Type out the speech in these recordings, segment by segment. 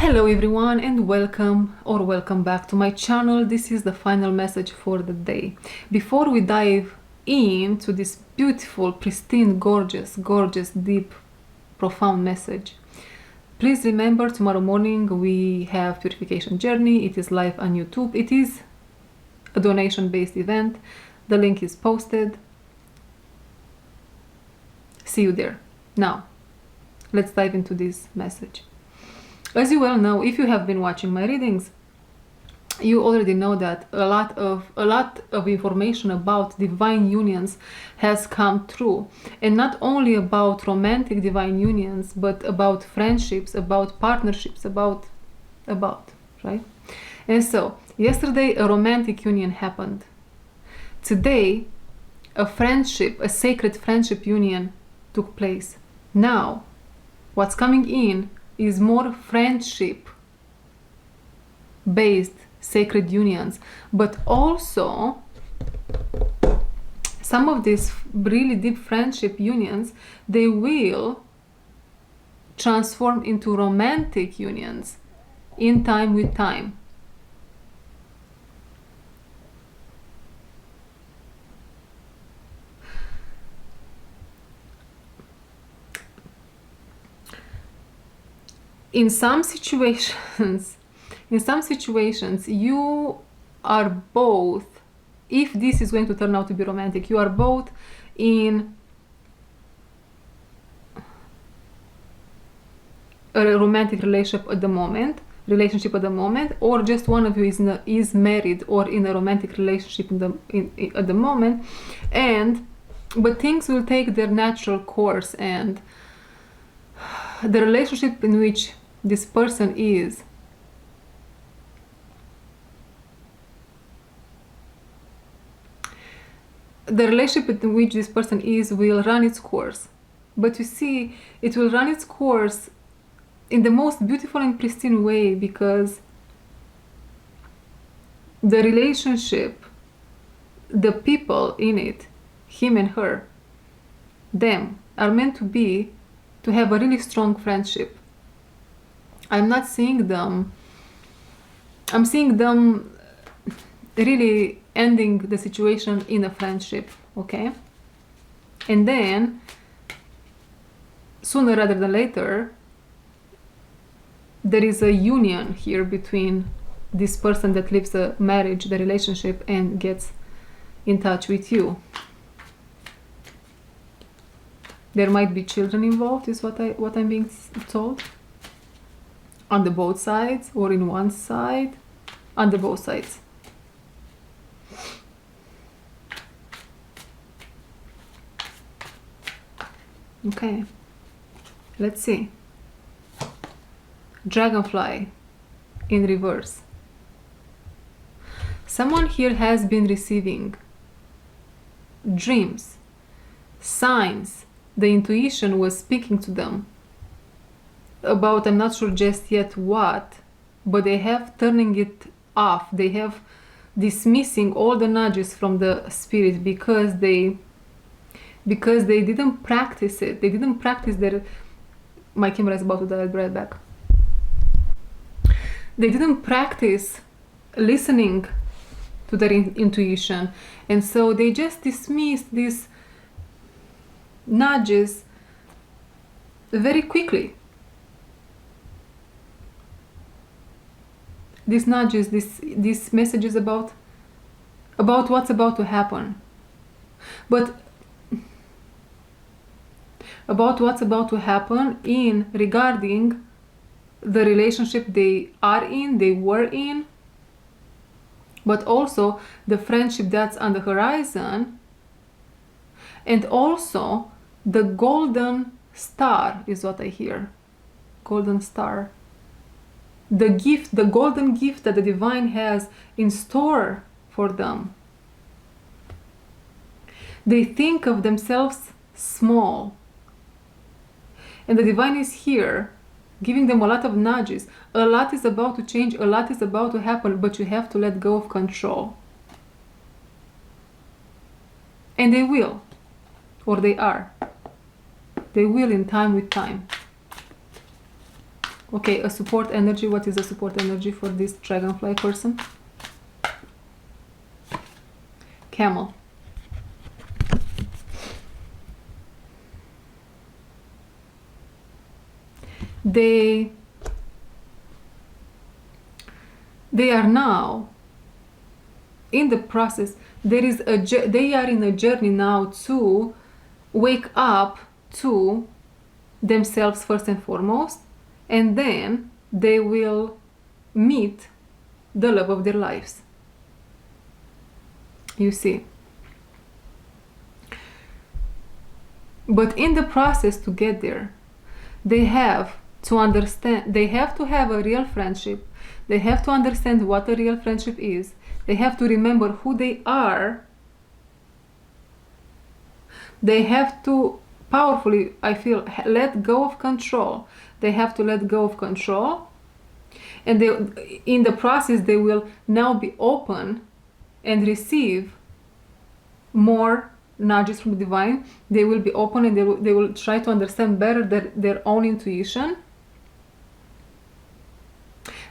Hello everyone and welcome back to my channel. This is the final message for the day. Before we dive into this beautiful, pristine, gorgeous, deep, profound message, please remember tomorrow morning we have Purification Journey. It is live on YouTube. It is a donation-based event. The link is posted. See you there. Now, let's dive into this message. As you well know, if you have been watching my readings, you already know that a lot of information about divine unions has come through, and not only about romantic divine unions, but about friendships, about partnerships, about right? And so yesterday a romantic union happened. Today a friendship, a sacred friendship union took place. Now what's coming in is more friendship based sacred unions, but also some of these really deep friendship unions, they will transform into romantic unions in time with time. In some situations, you are both, if this is going to turn out to be romantic, you are both in a romantic relationship at the moment, or just one of you is married or in a romantic relationship at the moment, but things will take their natural course, and the relationship in which this person is will run its course. But you see, it will run its course in the most beautiful and pristine way, because the relationship, the people in it, him and her, them, are meant to have a really strong friendship. I'm not seeing them, I'm seeing them really ending the situation in a friendship, okay? And then, sooner rather than later, there is a union here between this person that lives a marriage, the relationship, and gets in touch with you. There might be children involved, is what I'm being told. On the both sides, or in one side, on the both sides. Okay, let's see. Dragonfly in reverse. Someone here has been receiving dreams, signs. The intuition was speaking to them about, I'm not sure just yet what, but they have turning it off. They have dismissing all the nudges from the spirit because they didn't practice it. They didn't practice their, my camera is about to die, I'll be right back. They didn't practice listening to their intuition, and so they just dismissed these nudges very quickly. These nudges, these messages about what's about to happen, but about what's about to happen in regarding the relationship they are in, they were in, but also the friendship that's on the horizon, and also the golden star is what I hear. Golden star. The gift, the golden gift that the divine has in store for them. They think of themselves small, and the divine is here giving them a lot of nudges. A lot is about to change, a lot is about to happen, but you have to let go of control. And they will, or they are. They will in time with time. Okay, a support energy. What is a support energy for this dragonfly person? Camel. They are now in the process. They are in a journey now to wake up to themselves first and foremost, and then they will meet the love of their lives. You see. But in the process to get there, they have to understand, they have to have a real friendship. They have to understand what a real friendship is. They have to remember who they are. They have to powerfully, I feel, let go of control. They have to let go of control. And they, in the process, they will now be open and receive more nudges from the divine. They will be open and they will try to understand better their own intuition.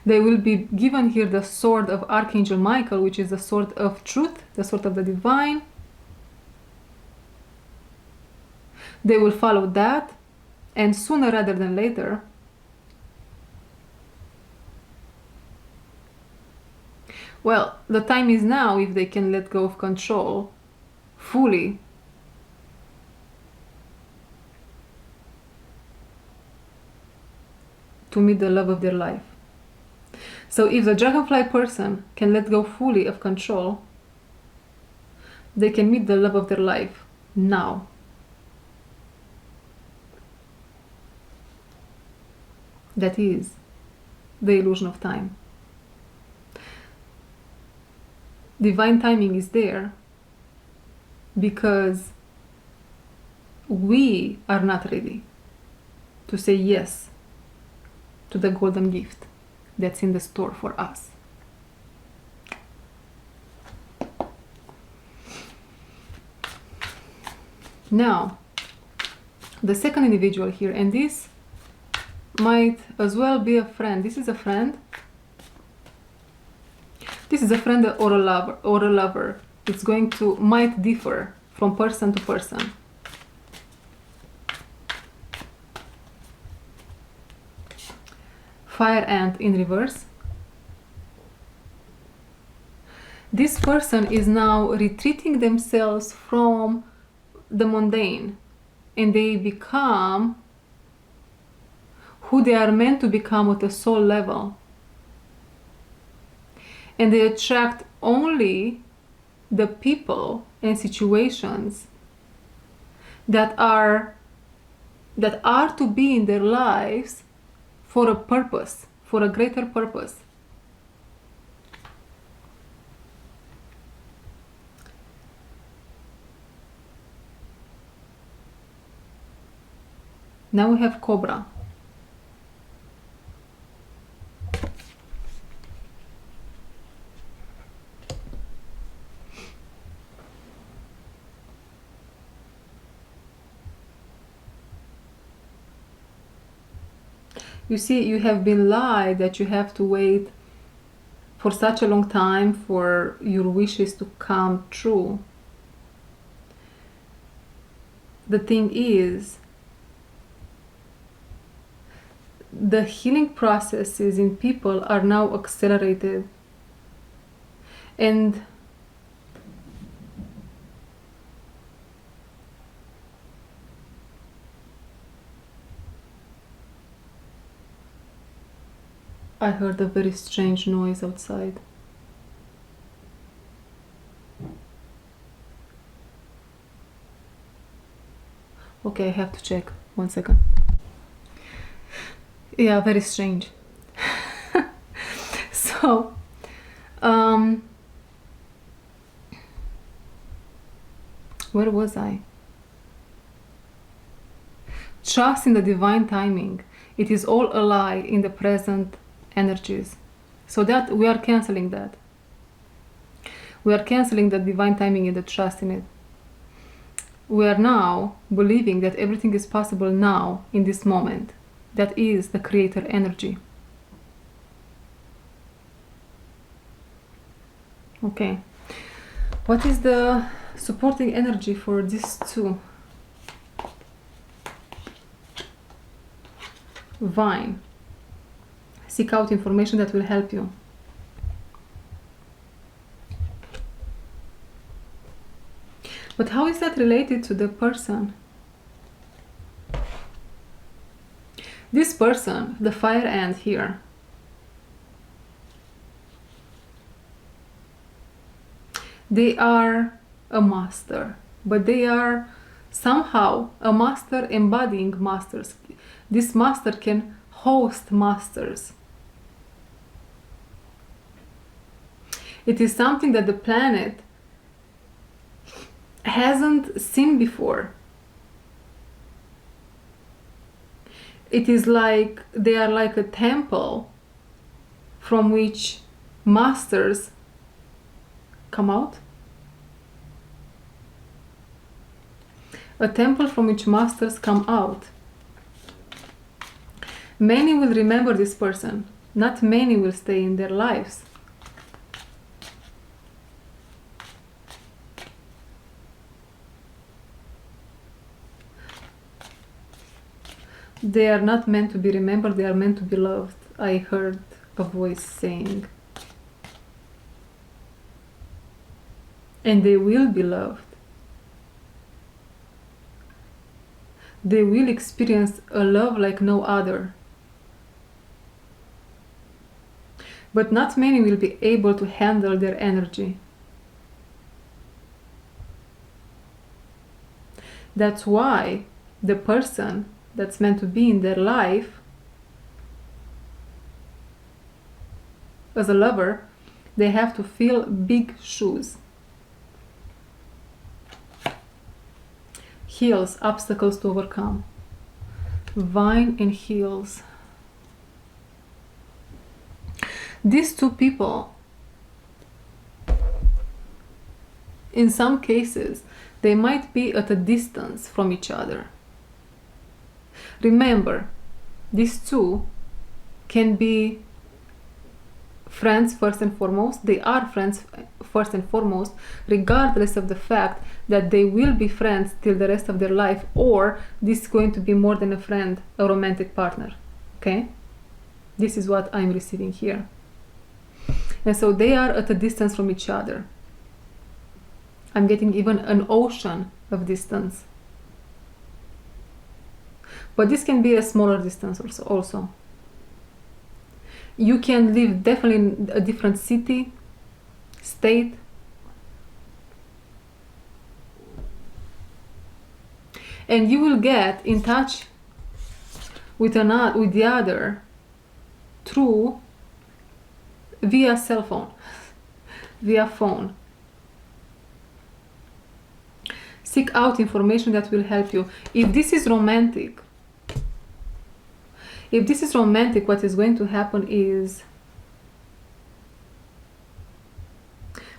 They will be given here the sword of Archangel Michael, which is the sword of truth, the sword of the divine. They will follow that, and sooner rather than later, well, the time is now if they can let go of control fully. To meet the love of their life. So if the dragonfly person can let go fully of control, they can meet the love of their life now. That is the illusion of time. Divine timing is there because we are not ready to say yes to the golden gift that's in the store for us. Now, the second individual here, and this might as well be a friend. This is a friend. This is a friend or a lover. It's going to, might differ from person to person. Fire ant in reverse. This person is now retreating themselves from the mundane, and they become who they are meant to become at a soul level. And they attract only the people and situations that are to be in their lives for a purpose, for a greater purpose. Now we have Cobra. You see, you have been lied that you have to wait for such a long time for your wishes to come true. The thing is, the healing processes in people are now accelerated, and I heard a very strange noise outside. Okay, I have to check. 1 second. Yeah, very strange. So, where was I? Trust in the divine timing. It is all a lie in the present energies. So that we are canceling that. We are canceling the divine timing and the trust in it. We are now believing that everything is possible now in this moment. that is the creator energy. Okay, what is the supporting energy for these two? Vine. Seek out information that will help you. But how is that related to the person? This person, the fire ant here, they are a master, but they are somehow a master embodying masters. This master can host masters. It is something that the planet hasn't seen before. It is like they are like a temple from which masters come out. A temple from which masters come out. Many will remember this person. Not many will stay in their lives. They are not meant to be remembered, they are meant to be loved. I heard a voice saying. And they will be loved. They will experience a love like no other. But not many will be able to handle their energy. That's why the person that's meant to be in their life as a lover, they have to fill big shoes. Hills, obstacles to overcome. Vine and hills. These two people, in some cases, they might be at a distance from each other. Remember, these two can be friends first and foremost. They are friends first and foremost, regardless of the fact that they will be friends till the rest of their life, or this is going to be more than a friend, a romantic partner. Okay? This is what I'm receiving here. And so they are at a distance from each other. I'm getting even an ocean of distance. But this can be a smaller distance also. You can live definitely in a different city, state. And you will get in touch with the other through via cell phone, via phone. Seek out information that will help you. If this is romantic, what is going to happen is,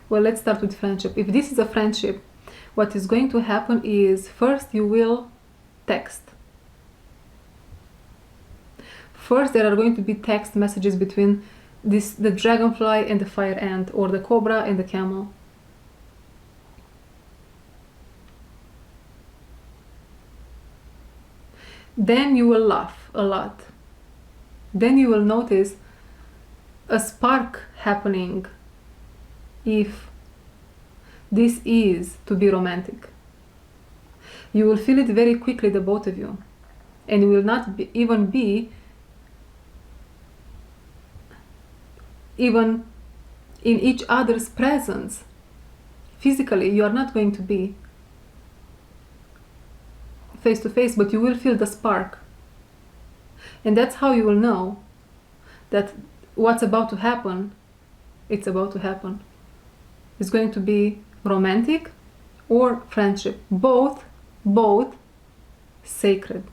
well, let's start with friendship. If this is a friendship, what is going to happen is, first you will text. First there are going to be text messages between the dragonfly and the fire ant, or the cobra and the camel. Then you will laugh a lot. Then you will notice a spark happening if this is to be romantic. You will feel it very quickly, the both of you. And you will not even be in each other's presence. Physically, you are not going to be face to face, but you will feel the spark. And that's how you will know that what's about to happen, it's about to happen. It's going to be romantic or friendship. Both sacred.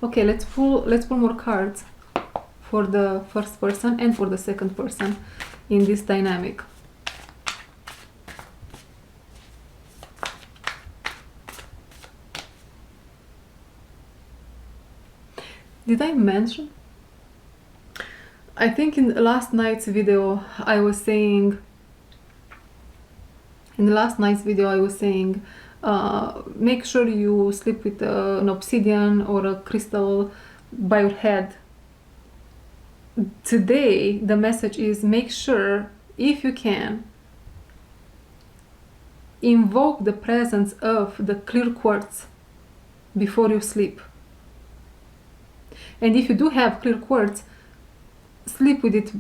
Okay, let's pull more cards for the first person and for the second person. in this dynamic. Did I mention? I think in last night's video I was saying, make sure you sleep with an obsidian or a crystal by your head. Today the message is, make sure, if you can, invoke the presence of the clear quartz before you sleep. And if you do have clear quartz, sleep with it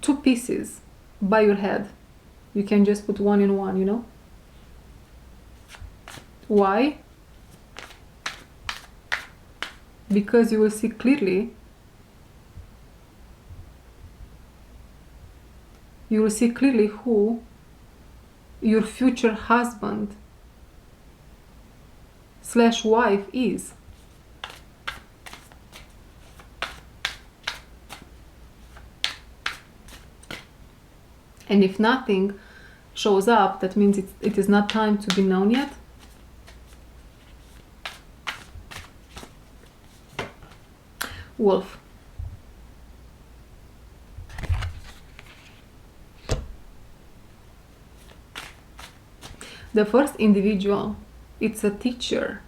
2 pieces by your head. You can just put 1 in 1, you know. Why? Because you will see clearly. You will see clearly who your future husband / wife is. And if nothing shows up, that means it is not time to be known yet. Wolf. The first individual, it's a teacher.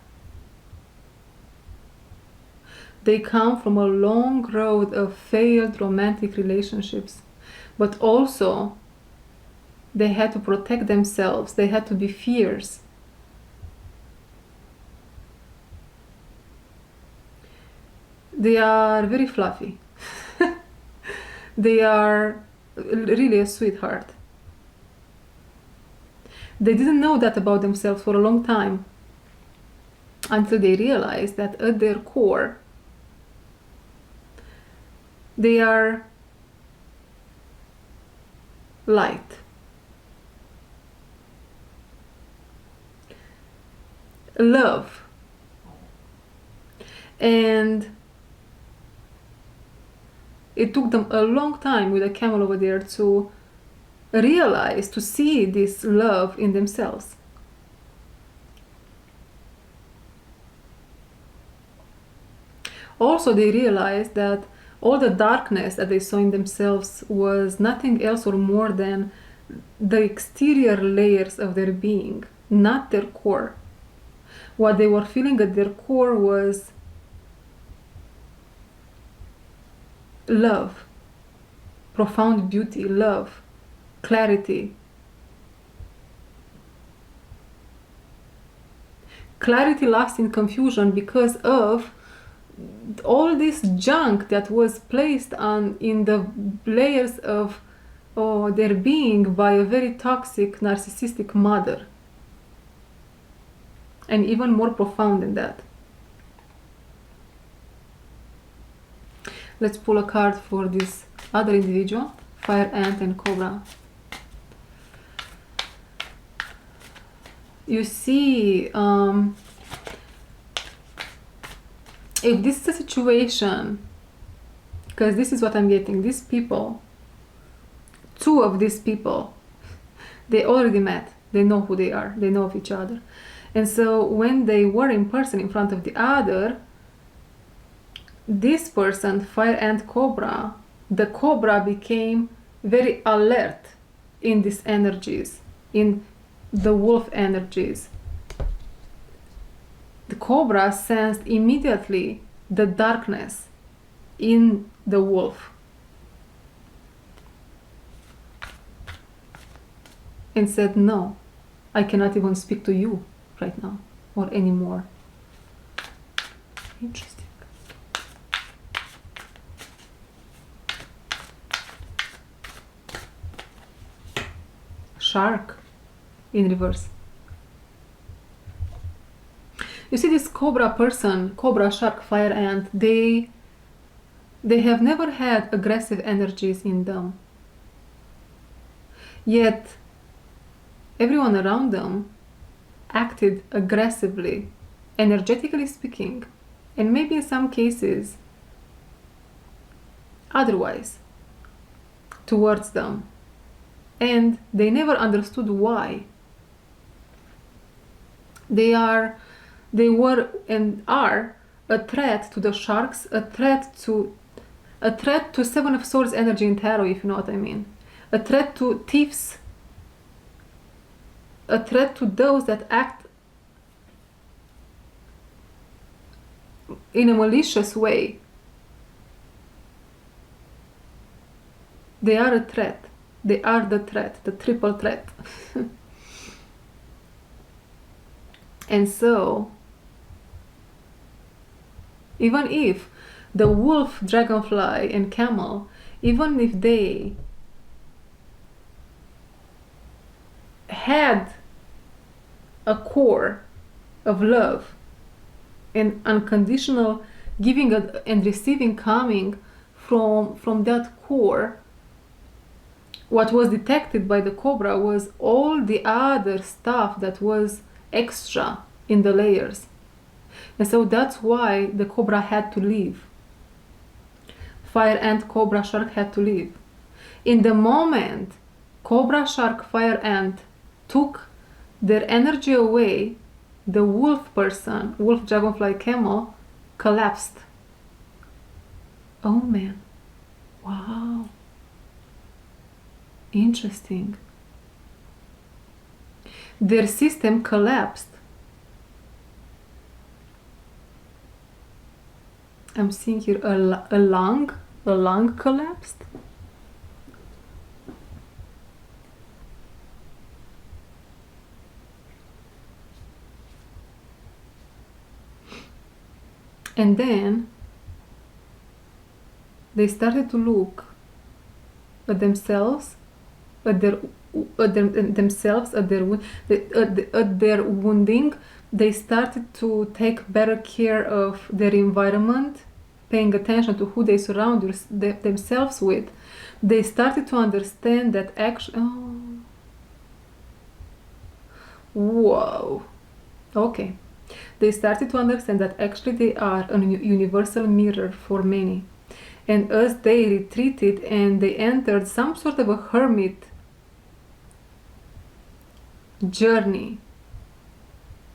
They come from a long road of failed romantic relationships, but also they had to protect themselves. They had to be fierce. They are very fluffy. They are really a sweetheart. They didn't know that about themselves for a long time, until they realized that at their core they are light. Love. And it took them a long time with a camel over there to realize, to see this love in themselves. Also, they realized that all the darkness that they saw in themselves was nothing else or more than the exterior layers of their being, not their core. What they were feeling at their core was love, profound beauty, love, clarity. Clarity lost in confusion because of all this junk that was placed in the layers of their being by a very toxic, narcissistic mother. And even more profound than that. Let's pull a card for this other individual, fire ant and cobra. You see, if this is a situation, because this is what I'm getting, these people, 2 of these people, they already met, they know who they are, they know of each other. And so when they were in person in front of the other, this person, fire ant cobra, the cobra became very alert in these energies, in the wolf energies. The cobra sensed immediately the darkness in the wolf and said, no, I cannot even speak to you right now or anymore. Interesting. Shark in reverse. You see, this cobra person, cobra, shark, fire ant, they have never had aggressive energies in them. Yet everyone around them acted aggressively, energetically speaking, and maybe in some cases otherwise, towards them. and they never understood why. They were and are a threat to the sharks, a threat to Seven of Swords energy in tarot, if you know what I mean. A threat to thieves, a threat to those that act in a malicious way. They are a threat. They are the threat, the triple threat. And so, even if the wolf, dragonfly, and camel, even if they had a core of love and unconditional giving and receiving coming from that core, what was detected by the cobra was all the other stuff that was extra in the layers. And so that's why the cobra had to leave. Fire ant, cobra, shark had to leave. In the moment cobra, shark, fire ant took their energy away, the wolf person, wolf, dragonfly, camel, collapsed. Oh man. Wow. Interesting. Their system collapsed. I'm seeing here a lung collapsed. And then they started to look at themselves, at their wounding. They started to take better care of their environment, paying attention to who they surround themselves with. They started to understand that actually, whoa, okay. They started to understand that actually they are a universal mirror for many. And as they retreated and they entered some sort of a hermit journey,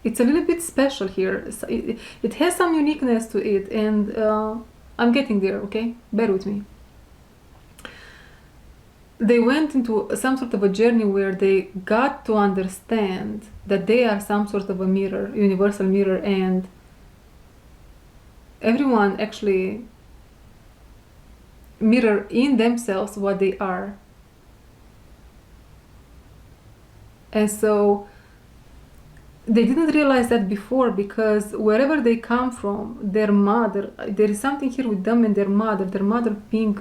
it's a little bit special here. It has some uniqueness to it, and I'm getting there, okay? Bear with me. They went into some sort of a journey where they got to understand that they are some sort of a mirror, universal mirror, and everyone actually mirror in themselves what they are. And so they didn't realize that before, because wherever they come from, their mother, there is something here with them and their mother being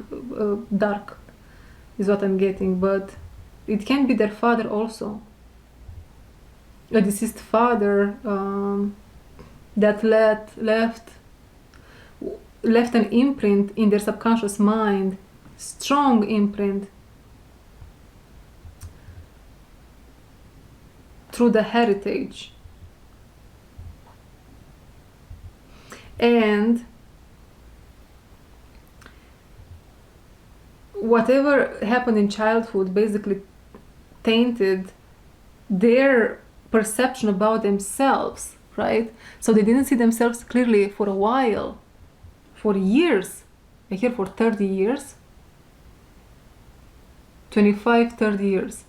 dark is what I'm getting, but it can be their father also, a deceased father that left an imprint in their subconscious mind, strong imprint, through the heritage. And whatever happened in childhood basically tainted their perception about themselves, right? So they didn't see themselves clearly for a while, for years. I hear for 30 years, 25, 30 years.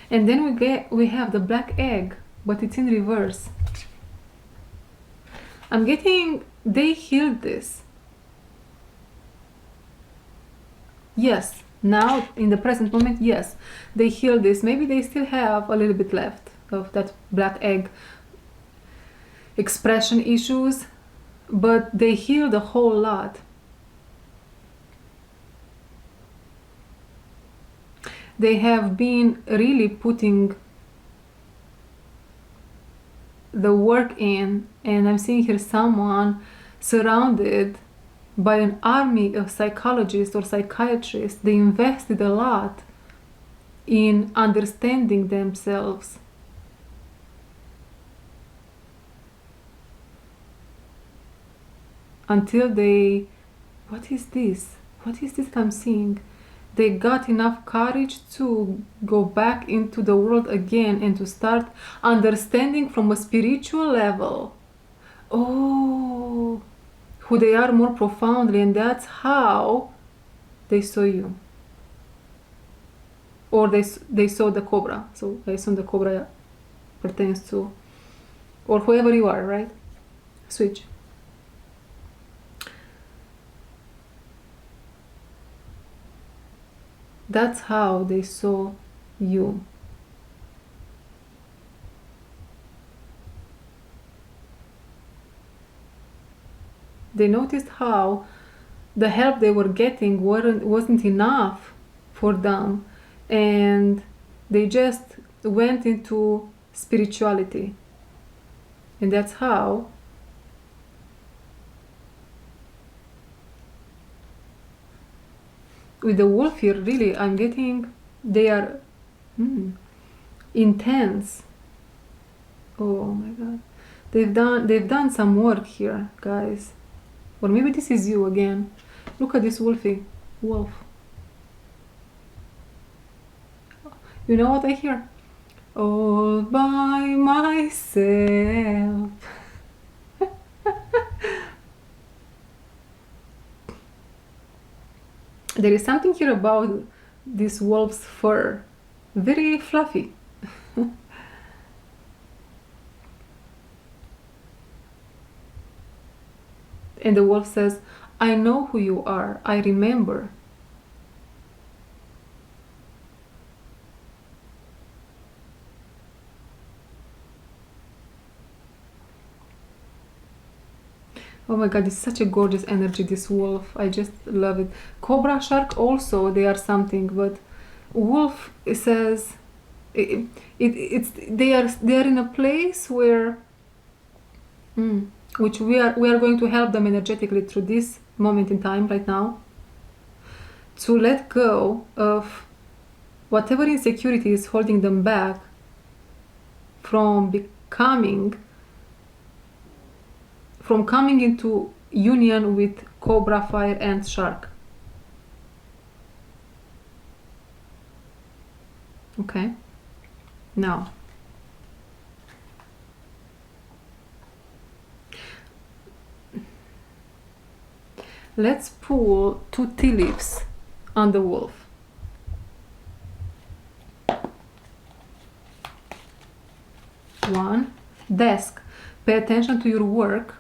And then we have the black egg, but it's in reverse. I'm getting they healed this. Yes, now in the present moment, yes, they healed this. Maybe they still have a little bit left of that black egg expression issues, but they healed a whole lot. They have been really putting the work in, and I'm seeing here someone surrounded by an army of psychologists or psychiatrists. They invested a lot in understanding themselves. until they, what is this? What is this I'm seeing? They got enough courage to go back into the world again and to start understanding from a spiritual level, oh, who they are more profoundly, and that's how they saw you. Or they saw the cobra. So I assume the cobra pertains to, or whoever you are, right? Switch. That's how they saw you. They noticed how the help they were getting wasn't enough for them, and they just went into spirituality. And that's how with the wolf here, really, I'm getting they are intense. Oh my god, they've done some work here, guys. Or maybe this is you again. Look at this wolf. You know what I hear? All by myself. There is something here about this wolf's fur. Very fluffy. And the wolf says, I know who you are. I remember. Oh my god, it's such a gorgeous energy, this wolf. I just love it. Cobra, shark also, they are something, but wolf, it says they are in a place where which we are going to help them energetically through this moment in time right now, to let go of whatever insecurity is holding them back from coming into union with cobra, fire, and shark. Okay, now let's pull 2 tea leaves on the wolf. One, desk. Pay attention to your work.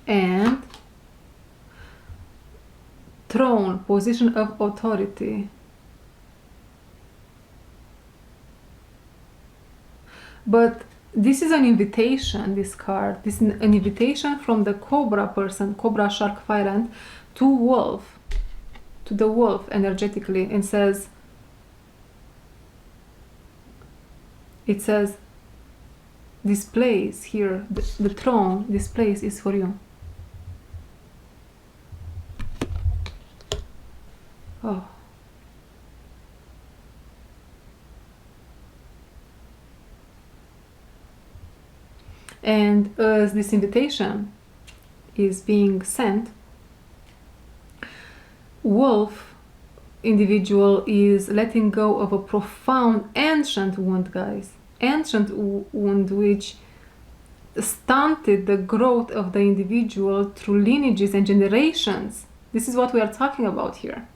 And throne, position of authority. But this is an invitation, this card. This is an invitation from the cobra person, cobra, shark, fire ant, to wolf, to the wolf energetically, and says, it says, this place here, the throne, this place is for you. Oh. And as this invitation is being sent, wolf individual is letting go of a profound ancient wound, guys. Ancient wound which stunted the growth of the individual through lineages and generations. This is what we are talking about here.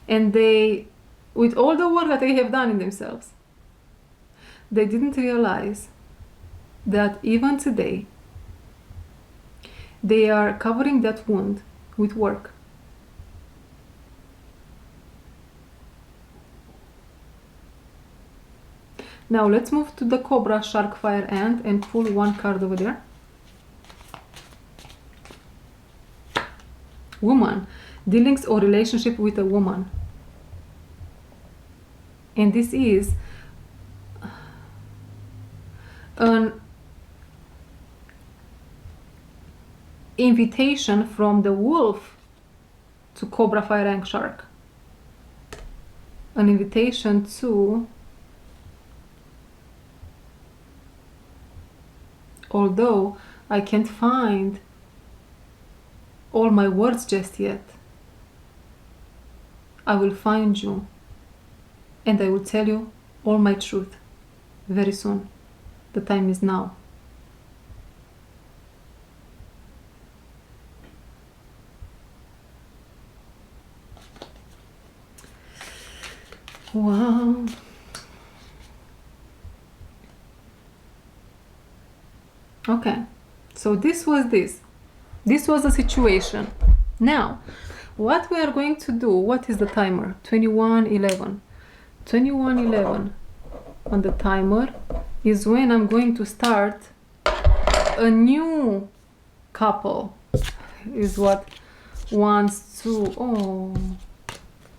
And they, with all the work that they have done in themselves, they didn't realize that even today they are covering that wound with work. Now let's move to the cobra, shark, fire, ant and pull 1 card over there. Woman, dealings or relationship with a woman. And this is an invitation from the wolf to cobra, fire, ant, shark. An invitation to although I can't find all my words just yet, I will find you and I will tell you all my truth very soon. The time is now. Wow. Okay, so this was the situation. Now what we are going to do, what is the timer? 21:11. 21:11 on the timer is when I'm going to start a new couple, is what wants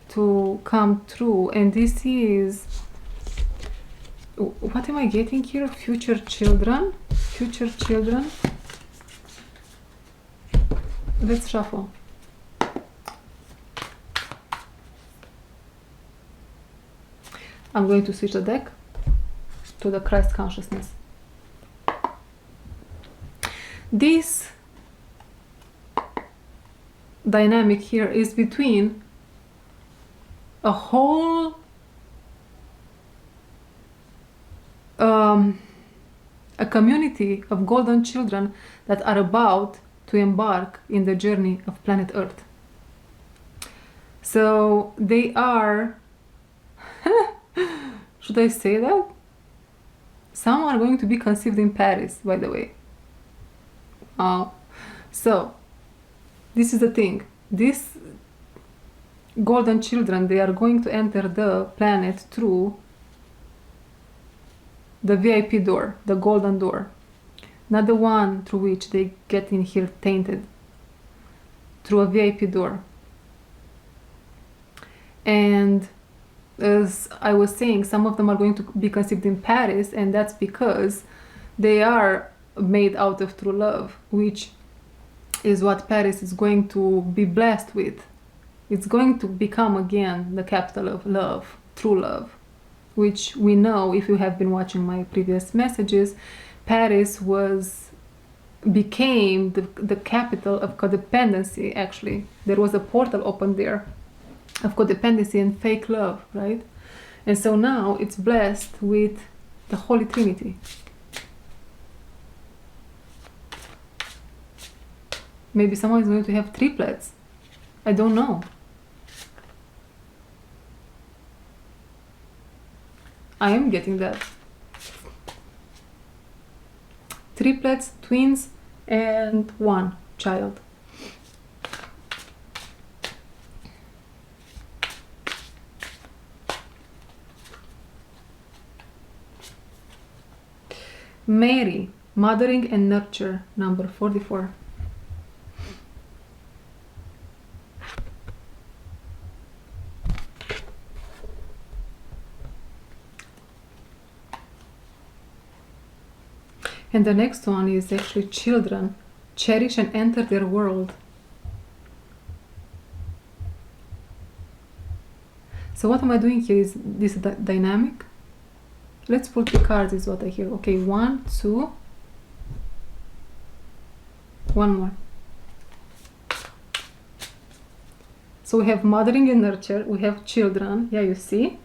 to come true. And this is, what am I getting here? Future children. Let's shuffle. I'm going to switch the deck to the Christ consciousness. This dynamic here is between a whole a community of golden children that are about to embark in the journey of planet Earth. So they are should I say that? Some are going to be conceived in Paris, by the way. So this is the thing. These golden children, they are going to enter the planet through the VIP door, the golden door, not the one through which they get in here tainted, through a VIP door. And as I was saying, some of them are going to be conceived in Paris, and that's because they are made out of true love, which is what Paris is going to be blessed with. It's going to become again the capital of love, true love, which we know, if you have been watching my previous messages, Paris became the capital of codependency. Actually, there was a portal open there of codependency and fake love, right? And so now it's blessed with the Holy Trinity. Maybe someone is going to have triplets. I don't know. I am getting that. Triplets, twins, and one child. Mary, mothering and nurture, number 44. And the next one is actually children, cherish and enter their world. So what am I doing here? Is this dynamic? Let's pull 3 cards, is what I hear. Okay, 1, 2, one more. So we have mothering and nurture, we have children, yeah, you see.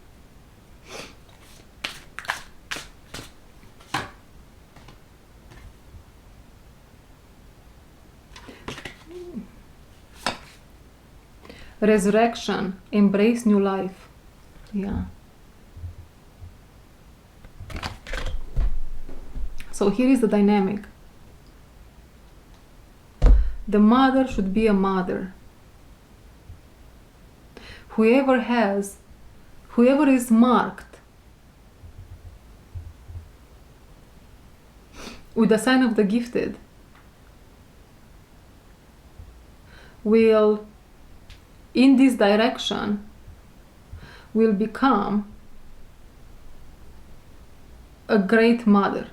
Resurrection, embrace new life. Yeah. So here is the dynamic. The mother should be a mother. Whoever is marked with the sign of the gifted will, in this direction, will become a great mother.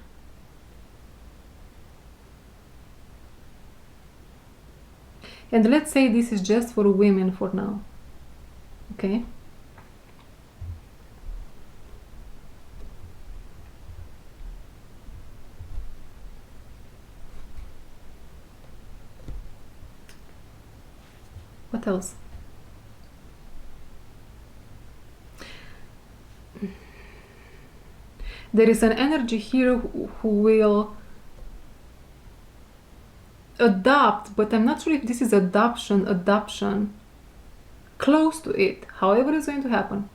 And let's say this is just for women for now, okay? What else? There is an energy here who will adopt, but I'm not sure if this is adoption, close to it, however it's going to happen.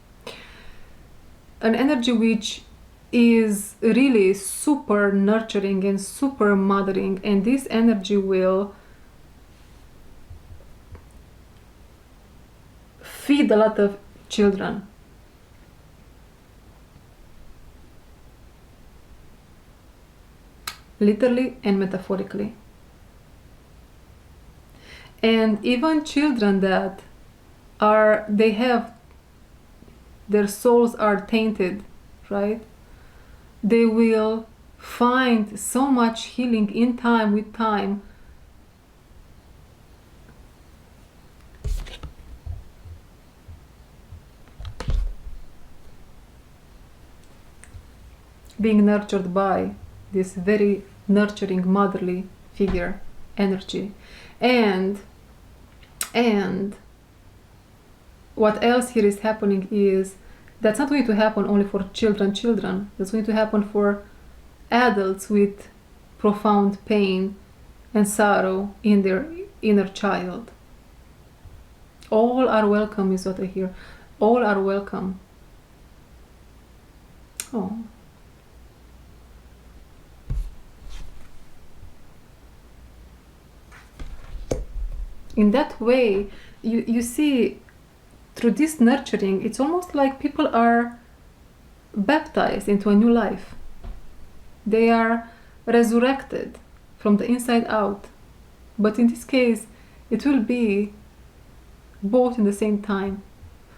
An energy which is really super nurturing and super mothering, and this energy will feed a lot of children. Literally and metaphorically. And even children that their souls are tainted, right? They will find so much healing in time, with time. Being nurtured by this very nurturing motherly figure energy. And what else here is happening is that's not going to happen only for children. That's going to happen for adults with profound pain and sorrow in their inner child. All are welcome is what I hear. All are welcome. Oh. In that way, you see, through this nurturing, it's almost like people are baptized into a new life. They are resurrected from the inside out. But in this case, it will be both in the same time,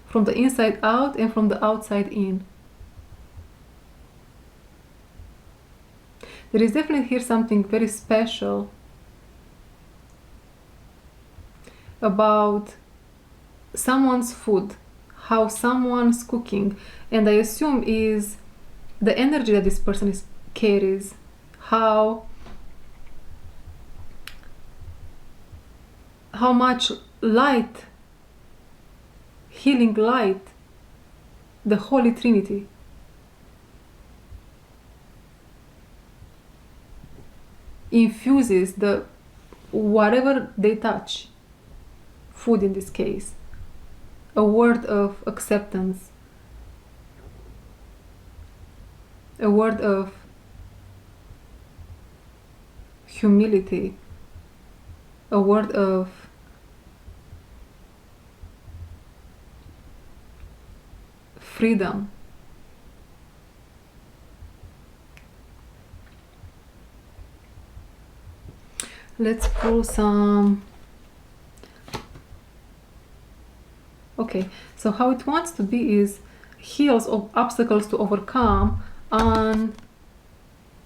from the inside out and from the outside in. There is definitely here something very special about someone's food, how someone's cooking, and I assume is the energy that this person carries, how much light, healing light, the Holy Trinity infuses the whatever they touch. Food in this case, a word of acceptance, a word of humility, a word of freedom. Let's pull some. Okay, so how it wants to be is heals of obstacles to overcome on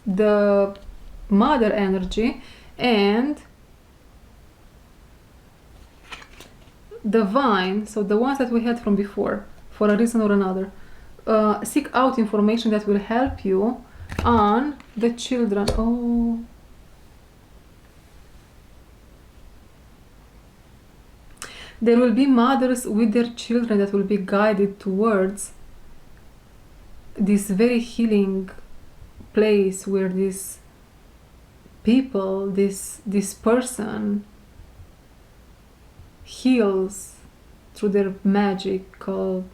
the mother energy and the vine, so the ones that we had from before, for a reason or another. Seek out information that will help you on the children. Oh. There will be mothers with their children that will be guided towards this very healing place where this people, this person heals through their magical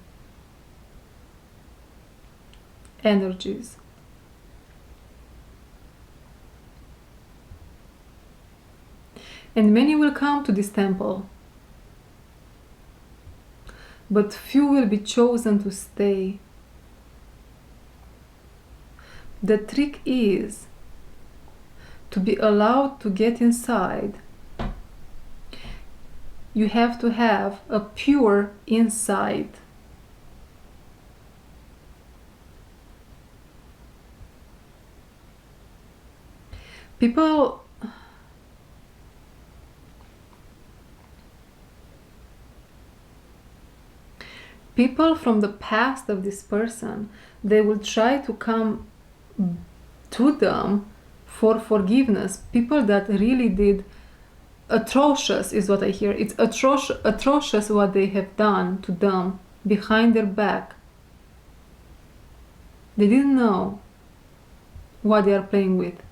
energies. And many will come to this temple, but few will be chosen to stay. The trick is to be allowed to get inside. You have to have a pure inside. People from the past of this person, they will try to come to them for forgiveness. People that really did atrocious is what I hear. It's atrocious what they have done to them behind their back. They didn't know what they are playing with.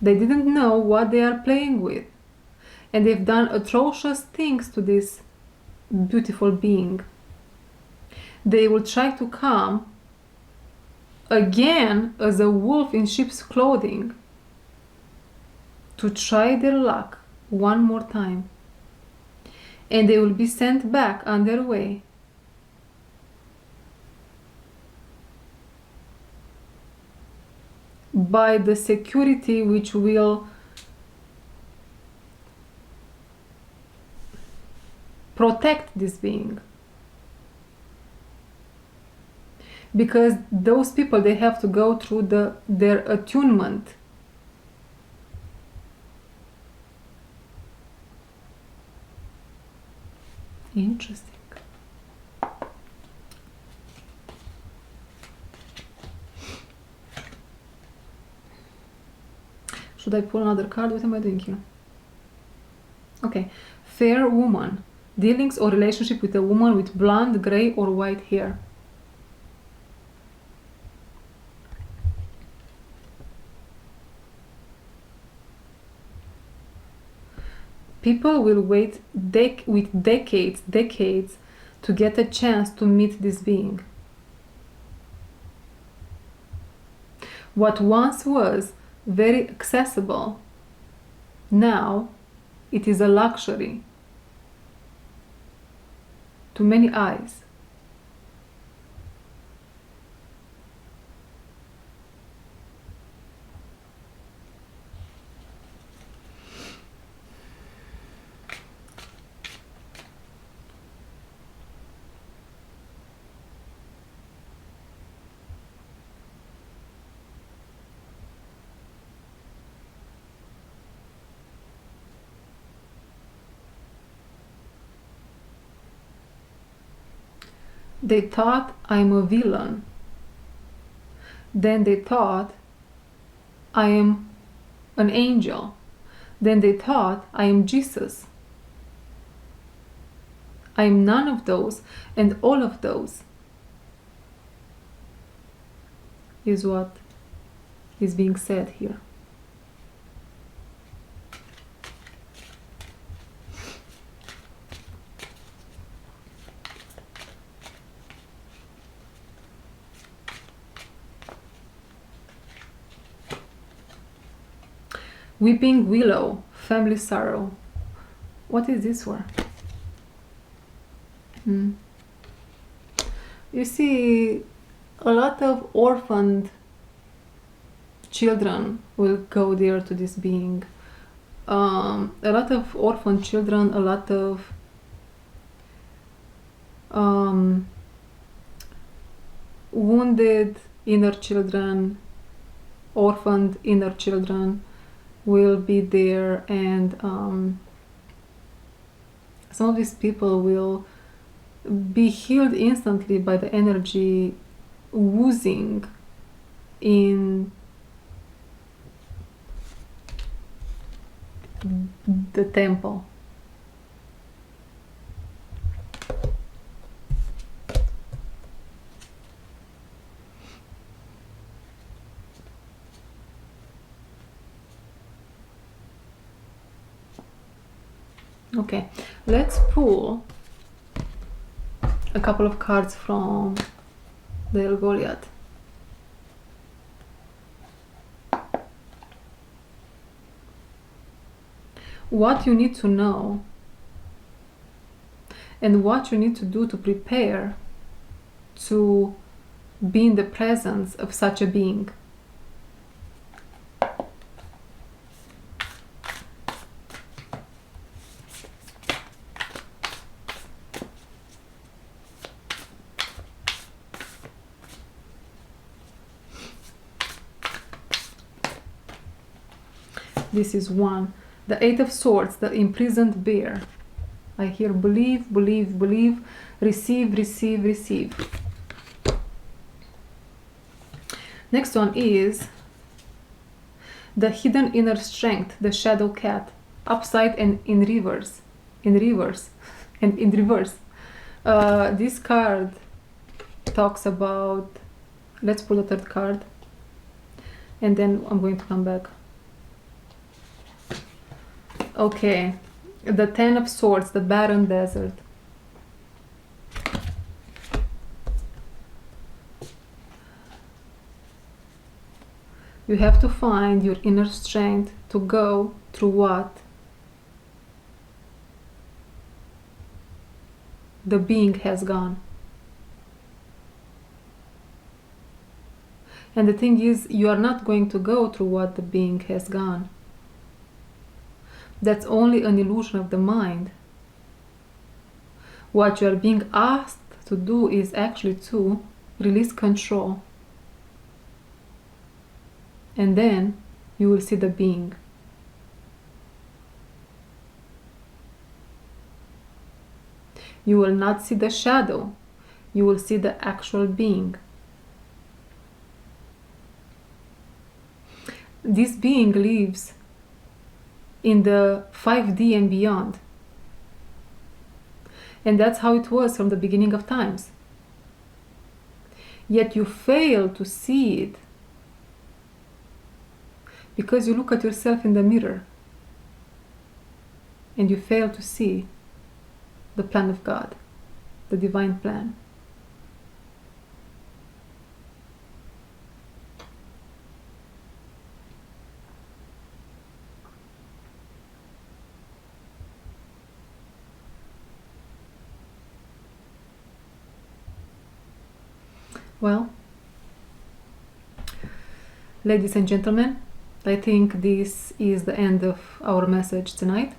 They didn't know what they are playing with. And they've done atrocious things to this beautiful being. They will try to come again as a wolf in sheep's clothing to try their luck one more time. And they will be sent back on their way. By the security which will protect this being. Because those people, they have to go through their attunement. Interesting. Should I pull another card? What am I doing here? Okay. Fair woman. Dealings or relationship with a woman with blonde, gray or white hair. People will wait with decades to get a chance to meet this being. What once was very accessible, now it is a luxury to many eyes. They thought I'm a villain. Then they thought I am an angel. Then they thought I am Jesus. I am none of those, and all of those is what is being said here. Weeping willow, family sorrow. What is this for? You see, a lot of orphaned children will go there to this being. A lot of orphaned children, a lot of wounded inner children, orphaned inner children will be there, and some of these people will be healed instantly by the energy oozing in the temple. Okay, let's pull a couple of cards from the Goliath. What you need to know and what you need to do to prepare to be in the presence of such a being. This is one. The Eight of Swords, the imprisoned bear. I hear believe, believe, believe, receive, receive, receive. Next one is the hidden inner strength, the shadow cat. upside and in reverse. And in reverse. This card talks about, let's pull the third card and then I'm going to come back. Okay, the Ten of Swords, the barren desert. You have to find your inner strength to go through what the being has gone. And the thing is, you are not going to go through what the being has gone. That's only an illusion of the mind. What you are being asked to do is actually to release control. And then you will see the being. You will not see the shadow. You will see the actual being. This being lives in the 5D and beyond. And that's how it was from the beginning of times. Yet you fail to see it because you look at yourself in the mirror and you fail to see the plan of God, the divine plan. Well, ladies and gentlemen, I think this is the end of our message tonight.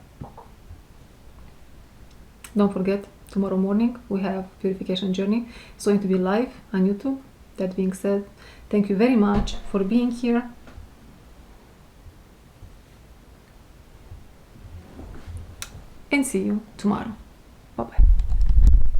Don't forget, tomorrow morning we have Purification Journey. It's going to be live on YouTube. That being said, thank you very much for being here. And see you tomorrow.